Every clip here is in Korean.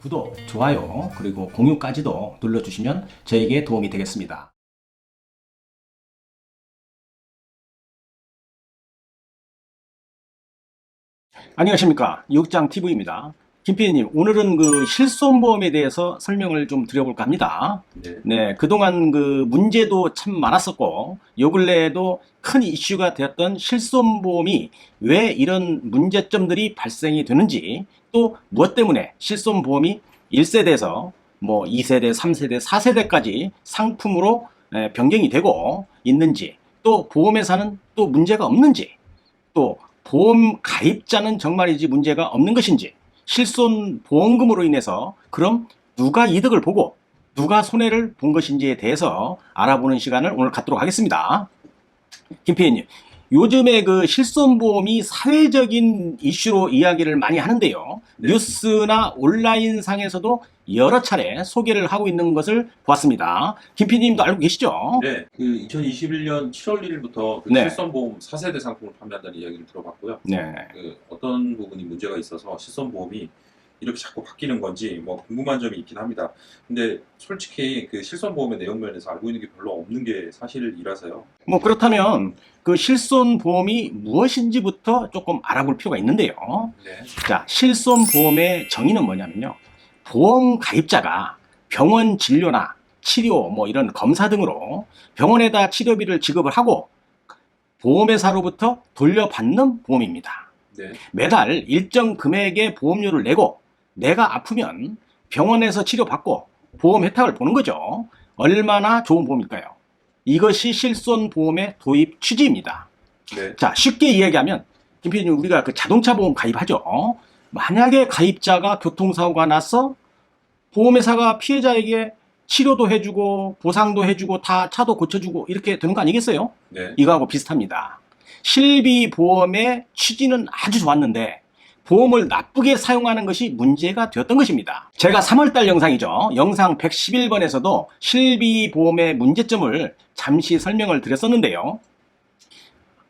구독, 좋아요, 그리고 공유까지도 눌러주시면 저에게 도움이 되겠습니다. 안녕하십니까. 육장TV입니다. 김PD님, 오늘은 그 실손보험에 대해서 설명을 좀 드려볼까 합니다. 네, 그동안 그 문제도 참 많았었고, 요 근래에도 큰 이슈가 되었던 실손보험이 왜 이런 문제점들이 발생이 되는지, 또 무엇 때문에 실손보험이 1세대에서 뭐 2세대, 3세대, 4세대까지 상품으로 변경이 되고 있는지, 또 보험회사는 또 문제가 없는지, 또 보험 가입자는 정말이지 문제가 없는 것인지, 실손 보험금으로 인해서 그럼 누가 이득을 보고 누가 손해를 본 것인지에 대해서 알아보는 시간을 오늘 갖도록 하겠습니다. 김PD님, 요즘에 그 실손보험이 사회적인 이슈로 이야기를 많이 하는데요. 네. 뉴스나 온라인 상에서도 여러 차례 소개를 하고 있는 것을 보았습니다. 김PD님도 알고 계시죠? 네, 그 2021년 7월 1일부터 그 네. 실손보험 4세대 상품을 판매한다는 이야기를 들어봤고요. 네. 그 어떤 부분이 문제가 있어서 실손보험이 이렇게 자꾸 바뀌는 건지 뭐 궁금한 점이 있긴 합니다. 근데 솔직히 그 실손보험의 내용 면에서 알고 있는 게 별로 없는 게 사실이라서요. 뭐 그렇다면 그 실손보험이 무엇인지부터 조금 알아볼 필요가 있는데요. 네. 자, 실손보험의 정의는 뭐냐면요. 보험 가입자가 병원 진료나 치료, 뭐 이런 검사 등으로 병원에다 치료비를 지급을 하고 보험회사로부터 돌려받는 보험입니다. 네. 매달 일정 금액의 보험료를 내고 내가 아프면 병원에서 치료받고 보험 혜택을 보는 거죠. 얼마나 좋은 보험일까요? 이것이 실손보험의 도입 취지입니다. 네. 자, 쉽게 이야기하면 김PD님, 우리가 그 자동차 보험 가입하죠. 만약에 가입자가 교통사고가 나서 보험회사가 피해자에게 치료도 해주고 보상도 해주고 다 차도 고쳐주고 이렇게 되는 거 아니겠어요? 네. 이거하고 비슷합니다. 실비보험의 취지는 아주 좋았는데 보험을 나쁘게 사용하는 것이 문제가 되었던 것입니다. 제가 3월달 영상이죠. 영상 111번에서도 실비보험의 문제점을 잠시 설명을 드렸었는데요.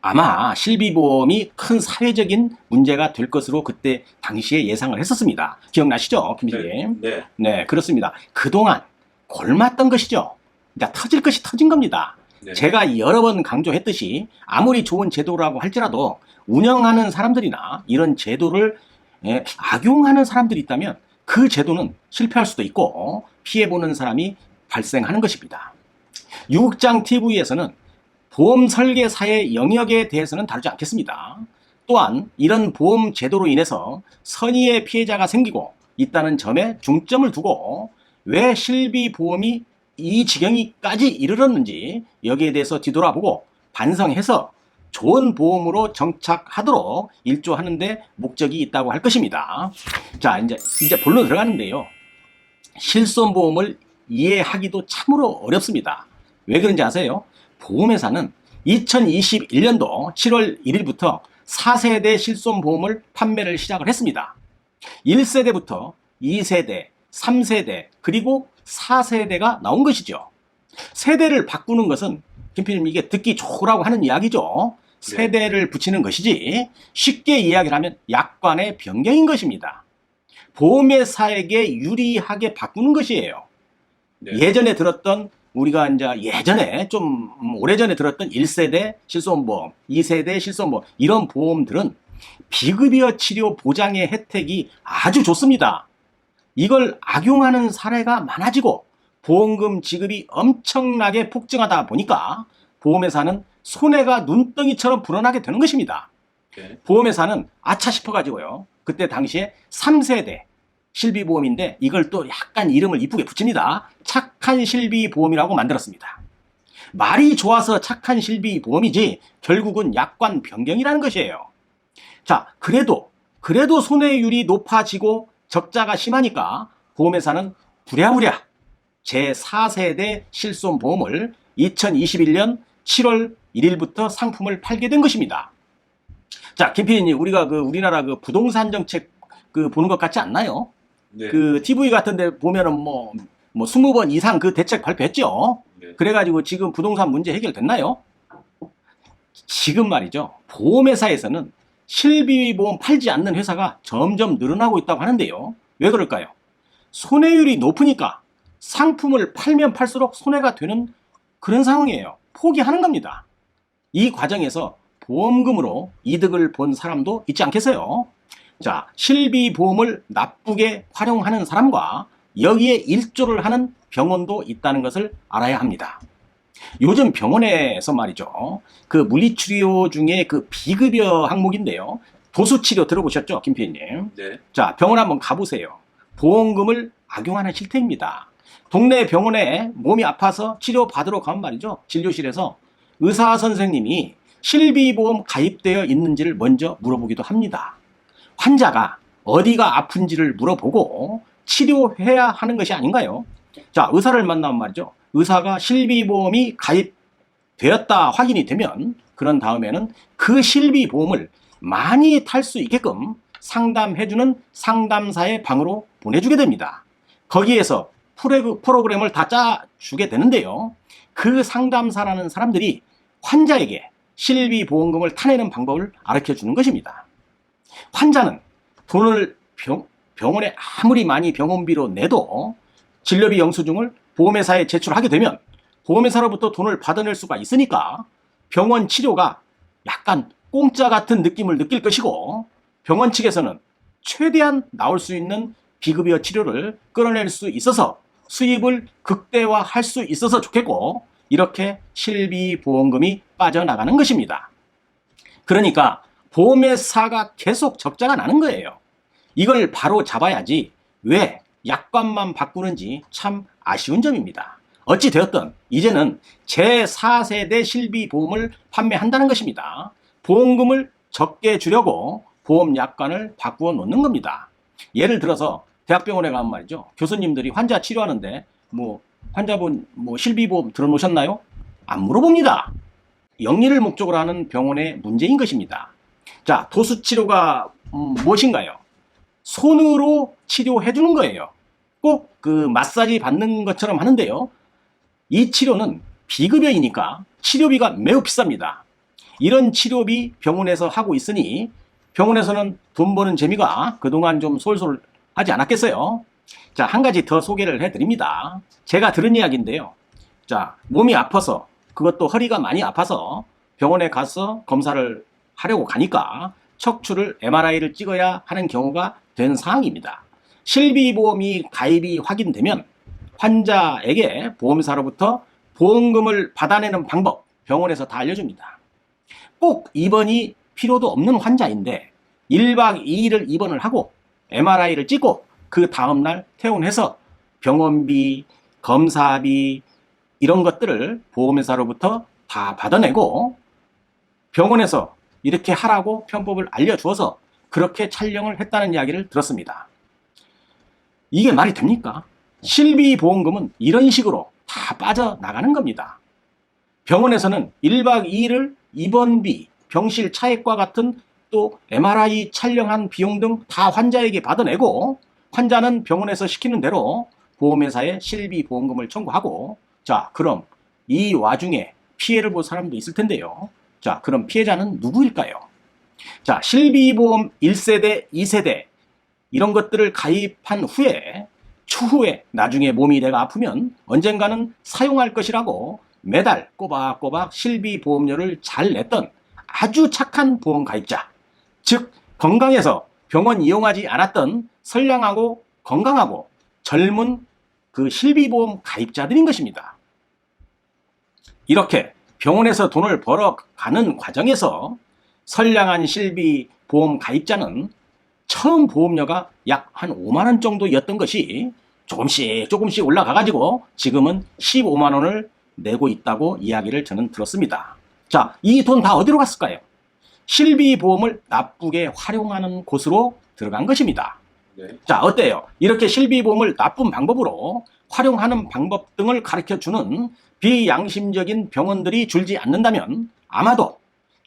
아마 실비보험이 큰 사회적인 문제가 될 것으로 그때 당시에 예상을 했었습니다. 기억나시죠, 김PD님? 네. 네, 그렇습니다. 그동안 골맞던 것이죠. 그러니까 터질 것이 터진 겁니다. 네. 제가 여러 번 강조했듯이 아무리 좋은 제도라고 할지라도 운영하는 사람들이나 이런 제도를 악용하는 사람들이 있다면 그 제도는 실패할 수도 있고 피해보는 사람이 발생하는 것입니다. 유국장TV에서는 보험 설계사의 영역에 대해서는 다루지 않겠습니다. 또한 이런 보험 제도로 인해서 선의의 피해자가 생기고 있다는 점에 중점을 두고 왜 실비보험이 이 지경까지 이르렀는지 여기에 대해서 뒤돌아보고 반성해서 좋은 보험으로 정착하도록 일조하는데 목적이 있다고 할 것입니다. 자, 이제 본론 들어가는데요. 실손보험을 이해하기도 참으로 어렵습니다. 왜 그런지 아세요? 보험회사는 2021년도 7월 1일부터 4세대 실손보험을 판매를 시작을 했습니다. 1세대부터 2세대, 3세대, 그리고 4세대가 나온 것이죠. 세대를 바꾸는 것은 김PD님 이게 듣기 좋으라고 하는 이야기죠. 세대를 붙이는 것이지 쉽게 이야기를 하면 약관의 변경인 것입니다. 보험회사에게 유리하게 바꾸는 것이에요. 네. 예전에 들었던 우리가 이제 예전에 좀 오래전에 들었던 1세대 실손보험, 2세대 실손보험 이런 보험들은 비급여 치료 보장의 혜택이 아주 좋습니다. 이걸 악용하는 사례가 많아지고 보험금 지급이 엄청나게 폭증하다 보니까 보험회사는 손해가 눈덩이처럼 불어나게 되는 것입니다. 네. 보험회사는 아차 싶어가지고요. 그때 당시에 3세대 실비보험인데 이걸 또 약간 이름을 이쁘게 붙입니다. 착한 실비보험이라고 만들었습니다. 말이 좋아서 착한 실비보험이지 결국은 약관 변경이라는 것이에요. 자, 그래도 손해율이 높아지고 적자가 심하니까 보험회사는 부랴부랴 제4세대 실손보험을 2021년 7월 1일부터 상품을 팔게 된 것입니다. 자, 김PD님, 우리가 그 우리나라 그 부동산 정책 그 보는 것 같지 않나요? 네. 그 TV 같은 데 보면은 뭐 20번 이상 그 대책 발표했죠. 네. 그래가지고 지금 부동산 문제 해결됐나요? 지금 말이죠. 보험회사에서는 실비보험 팔지 않는 회사가 점점 늘어나고 있다고 하는데요. 왜 그럴까요? 손해율이 높으니까 상품을 팔면 팔수록 손해가 되는 그런 상황이에요. 포기하는 겁니다. 이 과정에서 보험금으로 이득을 본 사람도 있지 않겠어요? 자, 실비보험을 나쁘게 활용하는 사람과 여기에 일조를 하는 병원도 있다는 것을 알아야 합니다. 요즘 병원에서 말이죠. 그 물리치료 중에 그 비급여 항목인데요. 도수치료 들어보셨죠, 김 PD님? 네. 자, 병원 한번 가보세요. 보험금을 악용하는 실태입니다. 동네 병원에 몸이 아파서 치료받으러 가면 말이죠. 진료실에서 의사 선생님이 실비보험 가입되어 있는지를 먼저 물어보기도 합니다. 환자가 어디가 아픈지를 물어보고 치료해야 하는 것이 아닌가요? 자, 의사를 만나면 말이죠. 의사가 실비보험이 가입되었다 확인이 되면 그런 다음에는 그 실비보험을 많이 탈 수 있게끔 상담해주는 상담사의 방으로 보내주게 됩니다. 거기에서 프로그램을 다 짜주게 되는데요. 그 상담사라는 사람들이 환자에게 실비보험금을 타내는 방법을 가르쳐 주는 것입니다. 환자는 돈을 병원에 아무리 많이 병원비로 내도 진료비 영수증을 보험회사에 제출하게 되면 보험회사로부터 돈을 받아낼 수가 있으니까 병원 치료가 약간 공짜 같은 느낌을 느낄 것이고 병원 측에서는 최대한 나올 수 있는 비급여 치료를 끌어낼 수 있어서 수입을 극대화할 수 있어서 좋겠고 이렇게 실비보험금이 빠져나가는 것입니다. 그러니까 보험회사가 계속 적자가 나는 거예요. 이걸 바로 잡아야지 왜 약관만 바꾸는지 참 아쉬운 점입니다. 어찌 되었든 이제는 제4세대 실비보험을 판매한다는 것입니다. 보험금을 적게 주려고 보험 약관을 바꾸어 놓는 겁니다. 예를 들어서 대학병원에 가면 말이죠. 교수님들이 환자 치료하는데 환자분 실비보험 들어놓으셨나요? 안 물어봅니다. 영리를 목적으로 하는 병원의 문제인 것입니다. 자, 도수치료가 무엇인가요? 손으로 치료해 주는 거예요. 꼭 그 마사지 받는 것처럼 하는데요. 이 치료는 비급여이니까 치료비가 매우 비쌉니다. 이런 치료비 병원에서 하고 있으니 병원에서는 돈 버는 재미가 그동안 좀 솔솔하지 않았겠어요? 자, 한 가지 더 소개를 해드립니다. 제가 들은 이야기인데요. 자, 몸이 아파서 그것도 허리가 많이 아파서 병원에 가서 검사를 하려고 가니까 척추를 MRI를 찍어야 하는 경우가 된 상황입니다. 실비보험이 가입이 확인되면 환자에게 보험사로부터 보험금을 받아내는 방법 병원에서 다 알려줍니다. 꼭 입원이 필요도 없는 환자인데 1박 2일을 입원을 하고 MRI를 찍고 그 다음날 퇴원해서 병원비, 검사비 이런 것들을 보험회사로부터 다 받아내고 병원에서 이렇게 하라고 편법을 알려주어서 그렇게 촬영을 했다는 이야기를 들었습니다. 이게 말이 됩니까? 실비보험금은 이런 식으로 다 빠져나가는 겁니다. 병원에서는 1박 2일을 입원비, 병실 차액과 같은 또 MRI 촬영한 비용 등 다 환자에게 받아내고 환자는 병원에서 시키는 대로 보험회사에 실비보험금을 청구하고 자, 그럼 이 와중에 피해를 본 사람도 있을 텐데요. 자, 그럼 피해자는 누구일까요? 자, 실비보험 1세대, 2세대 이런 것들을 가입한 후에 추후에 나중에 몸이 내가 아프면 언젠가는 사용할 것이라고 매달 꼬박꼬박 실비보험료를 잘 냈던 아주 착한 보험 가입자, 즉 건강해서 병원 이용하지 않았던 선량하고 건강하고 젊은 그 실비보험 가입자들인 것입니다. 이렇게 병원에서 돈을 벌어가는 과정에서 선량한 실비보험 가입자는 처음 보험료가 약 한 5만 원 정도였던 것이 조금씩 올라가가지고 지금은 15만 원을 내고 있다고 이야기를 저는 들었습니다. 자, 이 돈 다 어디로 갔을까요? 실비보험을 나쁘게 활용하는 곳으로 들어간 것입니다. 네. 자, 어때요? 이렇게 실비보험을 나쁜 방법으로 활용하는 방법 등을 가르쳐주는 비양심적인 병원들이 줄지 않는다면 아마도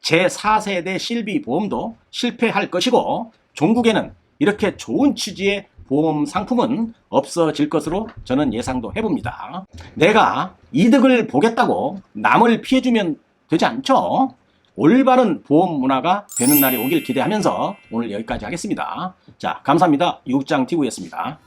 제4세대 실비보험도 실패할 것이고 종국에는 이렇게 좋은 취지의 보험 상품은 없어질 것으로 저는 예상도 해봅니다. 내가 이득을 보겠다고 남을 피해주면 되지 않죠? 올바른 보험 문화가 되는 날이 오길 기대하면서 오늘 여기까지 하겠습니다. 자, 감사합니다. 유국장TV였습니다.